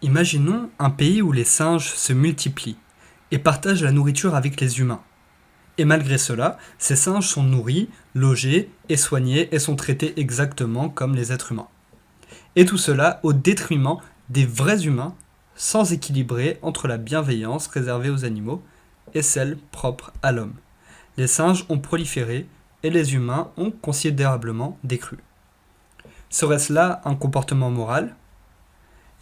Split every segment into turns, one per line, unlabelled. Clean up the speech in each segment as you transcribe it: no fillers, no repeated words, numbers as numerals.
Imaginons un pays où les singes se multiplient et partagent la nourriture avec les humains. Et malgré cela, ces singes sont nourris, logés et soignés et sont traités exactement comme les êtres humains. Et tout cela au détriment des vrais humains, sans équilibrer entre la bienveillance réservée aux animaux et celle propre à l'homme. Les singes ont proliféré et les humains ont considérablement décru. Serait-ce là un comportement moral?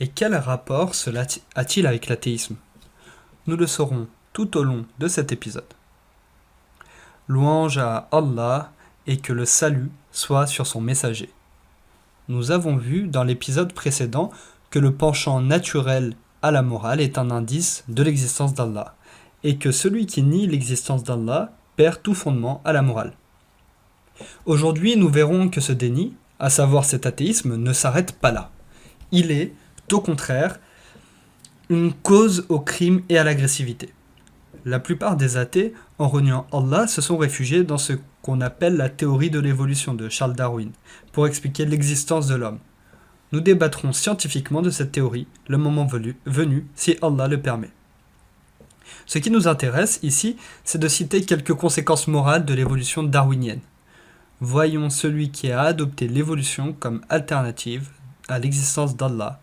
Et quel rapport cela a-t-il avec l'athéisme? Nous le saurons tout au long de cet épisode. Louange à Allah et que le salut soit sur son messager. Nous avons vu dans l'épisode précédent que le penchant naturel à la morale est un indice de l'existence d'Allah et que celui qui nie l'existence d'Allah perd tout fondement à la morale. Aujourd'hui, nous verrons que ce déni, à savoir cet athéisme, ne s'arrête pas là. Il est, au contraire, une cause au crime et à l'agressivité. La plupart des athées, en reniant Allah, se sont réfugiés dans ce qu'on appelle la théorie de l'évolution de Charles Darwin, pour expliquer l'existence de l'homme. Nous débattrons scientifiquement de cette théorie, le moment venu, si Allah le permet. Ce qui nous intéresse ici, c'est de citer quelques conséquences morales de l'évolution darwinienne. Voyons celui qui a adopté l'évolution comme alternative à l'existence d'Allah.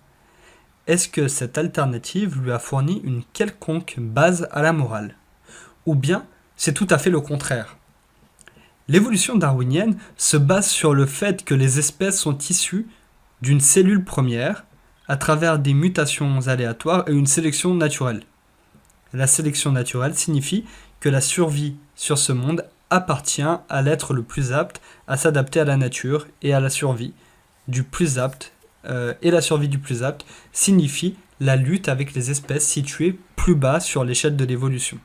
Est-ce que cette alternative lui a fourni une quelconque base à la morale? Ou bien c'est tout à fait le contraire? L'évolution darwinienne se base sur le fait que les espèces sont issues d'une cellule première à travers des mutations aléatoires et une sélection naturelle. La sélection naturelle signifie que la survie sur ce monde appartient à l'être le plus apte à s'adapter à la nature et à la survie du plus apte. Et la survie du plus apte signifie la lutte avec les espèces situées plus bas sur l'échelle de l'évolution.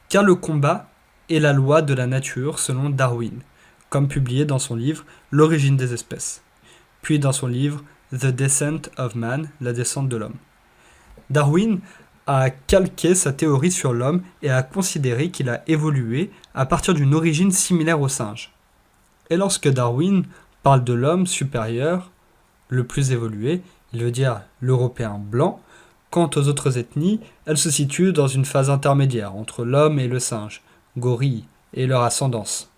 Car le combat est la loi de la nature selon Darwin, comme publié dans son livre L'origine des espèces, puis dans son livre The Descent of Man, la descente de l'homme. Darwin a calqué sa théorie sur l'homme et a considéré qu'il a évolué à partir d'une origine similaire au singe. Et lorsque Darwin parle de l'homme supérieur, le plus évolué, il veut dire l'Européen blanc. Quant aux autres ethnies, elles se situent dans une phase intermédiaire entre l'homme et le singe, gorille, et leur ascendance.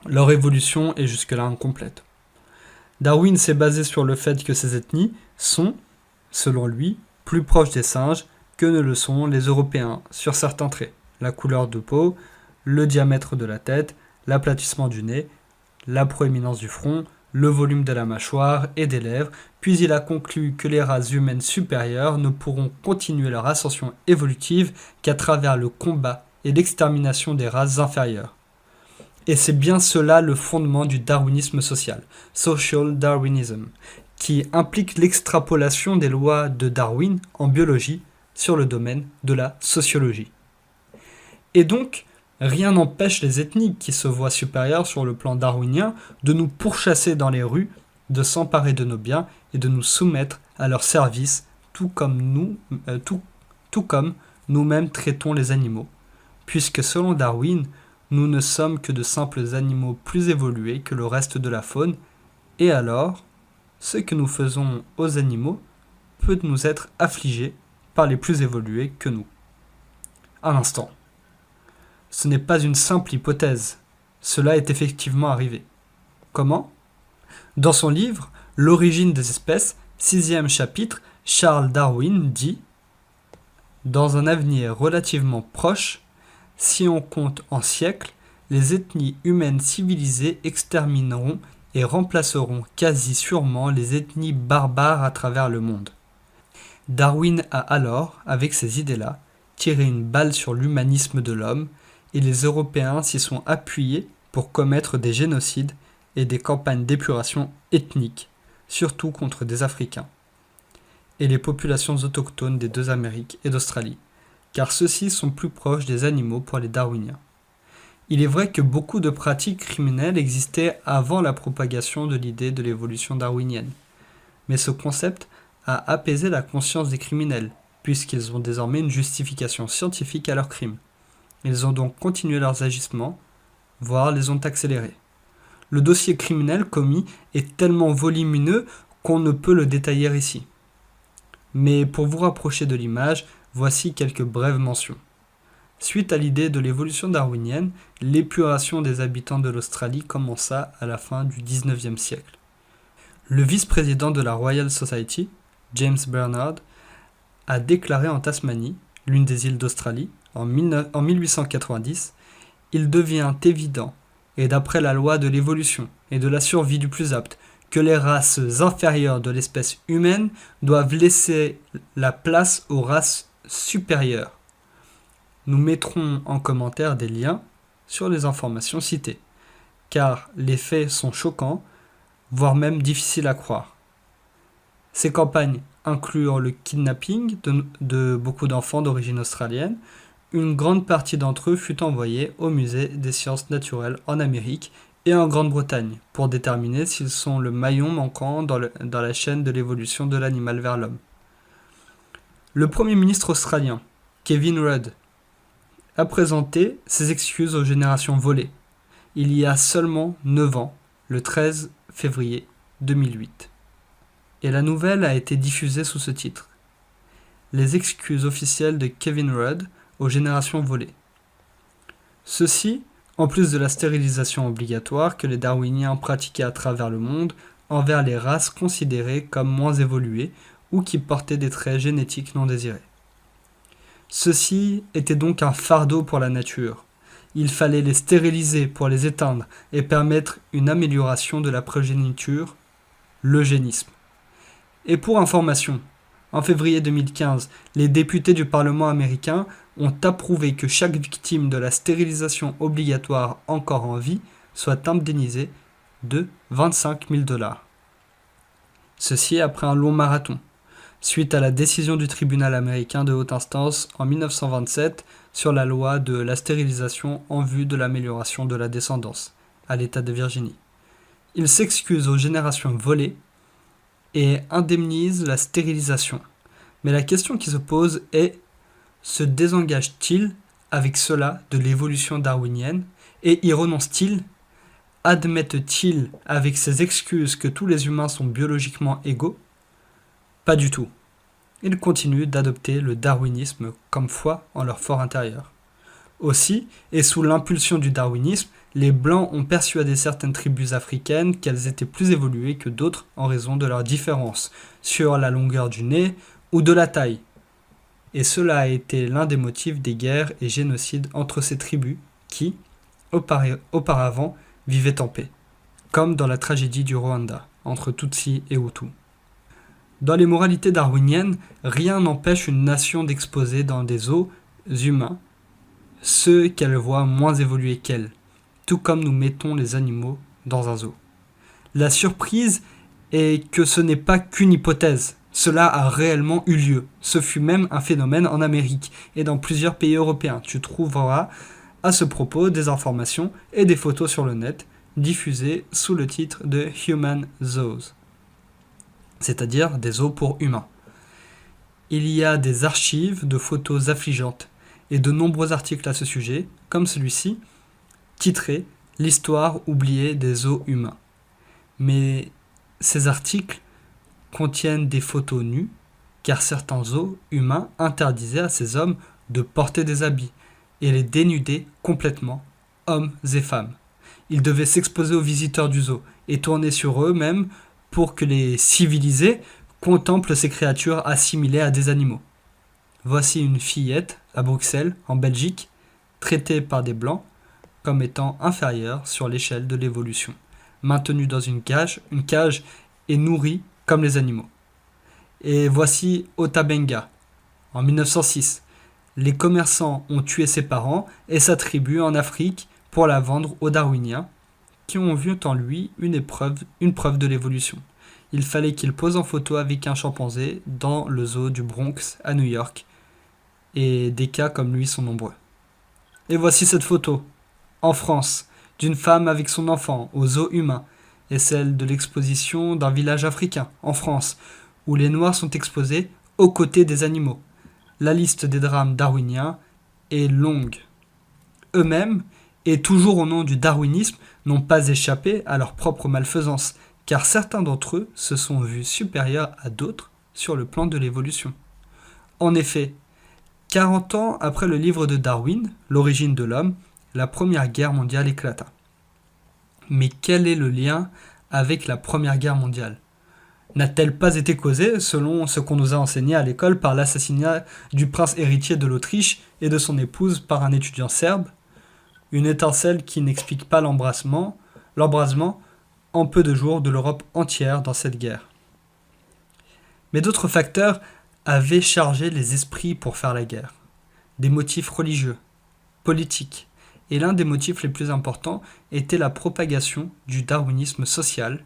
Leur évolution est jusque-là incomplète. Darwin s'est basé sur le fait que ces ethnies sont, selon lui, plus proches des singes que ne le sont les Européens sur certains traits, la couleur de peau, le diamètre de la tête, l'aplatissement du nez, la proéminence du front, le volume de la mâchoire et des lèvres, puis il a conclu que les races humaines supérieures ne pourront continuer leur ascension évolutive qu'à travers le combat et l'extermination des races inférieures. Et c'est bien cela le fondement du darwinisme social, social Darwinism, qui implique l'extrapolation des lois de Darwin en biologie sur le domaine de la sociologie. Et donc, rien n'empêche les ethnies qui se voient supérieures sur le plan darwinien de nous pourchasser dans les rues, de s'emparer de nos biens et de nous soumettre à leur service, tout comme nous-mêmes traitons les animaux, puisque selon Darwin, nous ne sommes que de simples animaux plus évolués que le reste de la faune, et alors, ce que nous faisons aux animaux peut nous être affligé par les plus évolués que nous. Un instant. Ce n'est pas une simple hypothèse. Cela est effectivement arrivé. Comment? Dans son livre L'origine des espèces, 6e chapitre, Charles Darwin dit « Dans un avenir relativement proche, si on compte en siècles, les ethnies humaines civilisées extermineront et remplaceront quasi sûrement les ethnies barbares à travers le monde. » Darwin a alors, avec ces idées-là, tiré une balle sur l'humanisme de l'homme, et les Européens s'y sont appuyés pour commettre des génocides et des campagnes d'épuration ethnique, surtout contre des Africains, et les populations autochtones des deux Amériques et d'Australie, car ceux-ci sont plus proches des animaux pour les darwiniens. Il est vrai que beaucoup de pratiques criminelles existaient avant la propagation de l'idée de l'évolution darwinienne, mais ce concept a apaisé la conscience des criminels, puisqu'ils ont désormais une justification scientifique à leurs crimes. Ils ont donc continué leurs agissements, voire les ont accélérés. Le dossier criminel commis est tellement volumineux qu'on ne peut le détailler ici. Mais pour vous rapprocher de l'image, voici quelques brèves mentions. Suite à l'idée de l'évolution darwinienne, l'épuration des habitants de l'Australie commença à la fin du XIXe siècle. Le vice-président de la Royal Society, James Bernard, a déclaré en Tasmanie, l'une des îles d'Australie, en 1890, « Il devient évident, et d'après la loi de l'évolution et de la survie du plus apte, que les races inférieures de l'espèce humaine doivent laisser la place aux races supérieures. Nous mettrons en commentaire des liens sur les informations citées, car les faits sont choquants, voire même difficiles à croire. Ces campagnes inclurent le kidnapping de beaucoup d'enfants d'origine australienne. Une grande partie d'entre eux fut envoyée au musée des sciences naturelles en Amérique et en Grande-Bretagne pour déterminer s'ils sont le maillon manquant dans la chaîne de l'évolution de l'animal vers l'homme. Le Premier ministre australien, Kevin Rudd, a présenté ses excuses aux générations volées, il y a seulement 9 ans, le 13 février 2008. Et la nouvelle a été diffusée sous ce titre. Les excuses officielles de Kevin Rudd aux générations volées. Ceci, en plus de la stérilisation obligatoire que les darwiniens pratiquaient à travers le monde envers les races considérées comme moins évoluées ou qui portaient des traits génétiques non désirés. Ceci était donc un fardeau pour la nature. Il fallait les stériliser pour les éteindre et permettre une amélioration de la progéniture, l'eugénisme. Et pour information, en février 2015, les députés du Parlement américain ont approuvé que chaque victime de la stérilisation obligatoire encore en vie soit indemnisée de 25 000 $. Ceci après un long marathon, suite à la décision du tribunal américain de haute instance en 1927 sur la loi de la stérilisation en vue de l'amélioration de la descendance, à l'État de Virginie. Il s'excuse aux générations volées et indemnise la stérilisation. Mais la question qui se pose est, se désengage-t-il avec cela de l'évolution darwinienne et y renonce-t-il? Admettent-ils avec ces excuses que tous les humains sont biologiquement égaux? Pas du tout. Ils continuent d'adopter le darwinisme comme foi en leur fort intérieur. Aussi, et sous l'impulsion du darwinisme, les Blancs ont persuadé certaines tribus africaines qu'elles étaient plus évoluées que d'autres en raison de leurs différences sur la longueur du nez ou de la taille. Et cela a été l'un des motifs des guerres et génocides entre ces tribus qui, auparavant, vivaient en paix, comme dans la tragédie du Rwanda, entre Tutsi et Hutu. Dans les moralités darwiniennes, rien n'empêche une nation d'exposer dans des zoos humains ceux qu'elle voit moins évolués qu'elle, tout comme nous mettons les animaux dans un zoo. La surprise est que ce n'est pas qu'une hypothèse, cela a réellement eu lieu. Ce fut même un phénomène en Amérique et dans plusieurs pays européens. Tu trouveras à ce propos des informations et des photos sur le net, diffusées sous le titre de Human Zoos, c'est-à-dire des zoos pour humains. Il y a des archives de photos affligeantes et de nombreux articles à ce sujet, comme celui-ci, titré « L'histoire oubliée des zoos humains ». Mais ces articles contiennent des photos nues, car certains zoos humains interdisaient à ces hommes de porter des habits et les dénudaient complètement, hommes et femmes. Ils devaient s'exposer aux visiteurs du zoo et tourner sur eux-mêmes pour que les civilisés contemplent ces créatures assimilées à des animaux. Voici une fillette à Bruxelles, en Belgique, traitée par des Blancs comme étant inférieure sur l'échelle de l'évolution, maintenue dans une cage et nourrie comme les animaux. Et voici Ota Benga, en 1906. Les commerçants ont tué ses parents et sa tribu en Afrique pour la vendre aux darwiniens, qui ont vu en lui une preuve de l'évolution. Il fallait qu'il pose en photo avec un chimpanzé dans le zoo du Bronx à New York, et des cas comme lui sont nombreux. Et voici cette photo, en France, d'une femme avec son enfant au zoo humain, et celle de l'exposition d'un village africain, en France, où les Noirs sont exposés aux côtés des animaux. La liste des drames darwiniens est longue. Eux-mêmes, et toujours au nom du darwinisme, n'ont pas échappé à leur propre malfaisance, car certains d'entre eux se sont vus supérieurs à d'autres sur le plan de l'évolution. En effet, 40 ans après le livre de Darwin, L'origine de l'homme, la Première Guerre mondiale éclata. Mais quel est le lien avec la Première Guerre mondiale ? N'a-t-elle pas été causée, selon ce qu'on nous a enseigné à l'école, par l'assassinat du prince héritier de l'Autriche et de son épouse par un étudiant serbe ? Une étincelle qui n'explique pas l'embrasement en peu de jours de l'Europe entière dans cette guerre. Mais d'autres facteurs avaient chargé les esprits pour faire la guerre. Des motifs religieux, politiques, et l'un des motifs les plus importants était la propagation du darwinisme social,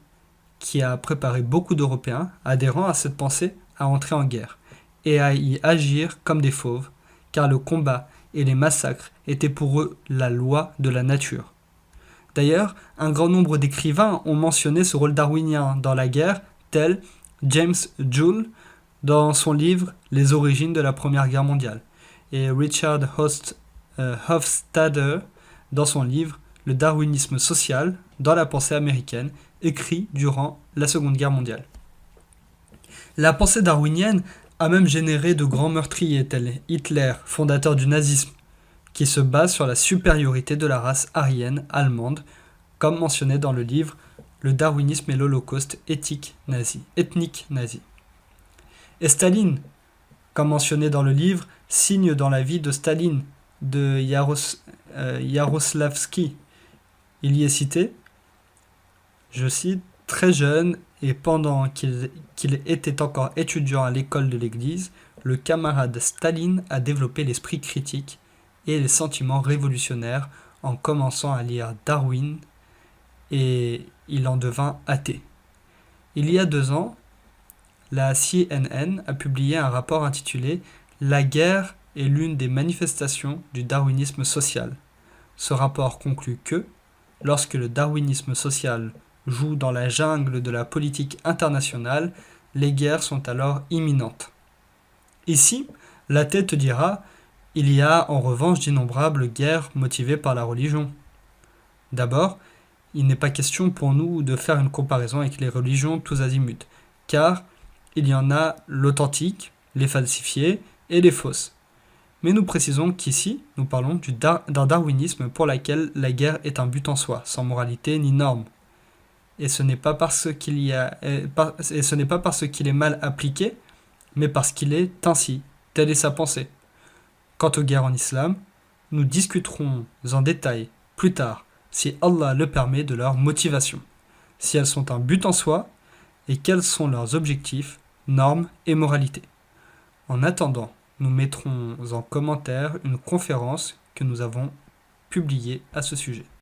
qui a préparé beaucoup d'Européens adhérant à cette pensée à entrer en guerre et à y agir comme des fauves, car le combat et les massacres étaient pour eux la loi de la nature. D'ailleurs, un grand nombre d'écrivains ont mentionné ce rôle darwinien dans la guerre, tel James Joule dans son livre « Les origines de la Première Guerre mondiale » et Richard Hofstadter dans son livre « Le darwinisme social dans la pensée américaine » écrit durant la Seconde Guerre mondiale. La pensée darwinienne a même généré de grands meurtriers tels Hitler, fondateur du nazisme, qui se base sur la supériorité de la race aryenne allemande, comme mentionné dans le livre Le darwinisme et l'Holocauste ethnique nazi. Et Staline, comme mentionné dans le livre Signe dans la vie de Staline de Yaroslavsky. Il y est cité, je cite, « Très jeune et pendant qu'il était encore étudiant à l'école de l'Église, le camarade Staline a développé l'esprit critique et les sentiments révolutionnaires en commençant à lire Darwin et il en devint athée. Il y a 2 ans, la CNN a publié un rapport intitulé « La guerre est l'une des manifestations du darwinisme social ». Ce rapport conclut que, lorsque le darwinisme social joue dans la jungle de la politique internationale, les guerres sont alors imminentes. Ici, l'athée te dira, il y a en revanche d'innombrables guerres motivées par la religion. D'abord, il n'est pas question pour nous de faire une comparaison avec les religions tous azimuts, car il y en a l'authentique, les falsifiées et les fausses. Mais nous précisons qu'ici, nous parlons d'un darwinisme pour lequel la guerre est un but en soi, sans moralité ni norme. Et ce n'est pas parce qu'il est mal appliqué, mais parce qu'il est ainsi, telle est sa pensée. Quant aux guerres en islam, nous discuterons en détail plus tard, si Allah le permet, de leur motivation, si elles sont un but en soi, et quels sont leurs objectifs, normes et moralités. En attendant, nous mettrons en commentaire une conférence que nous avons publiée à ce sujet.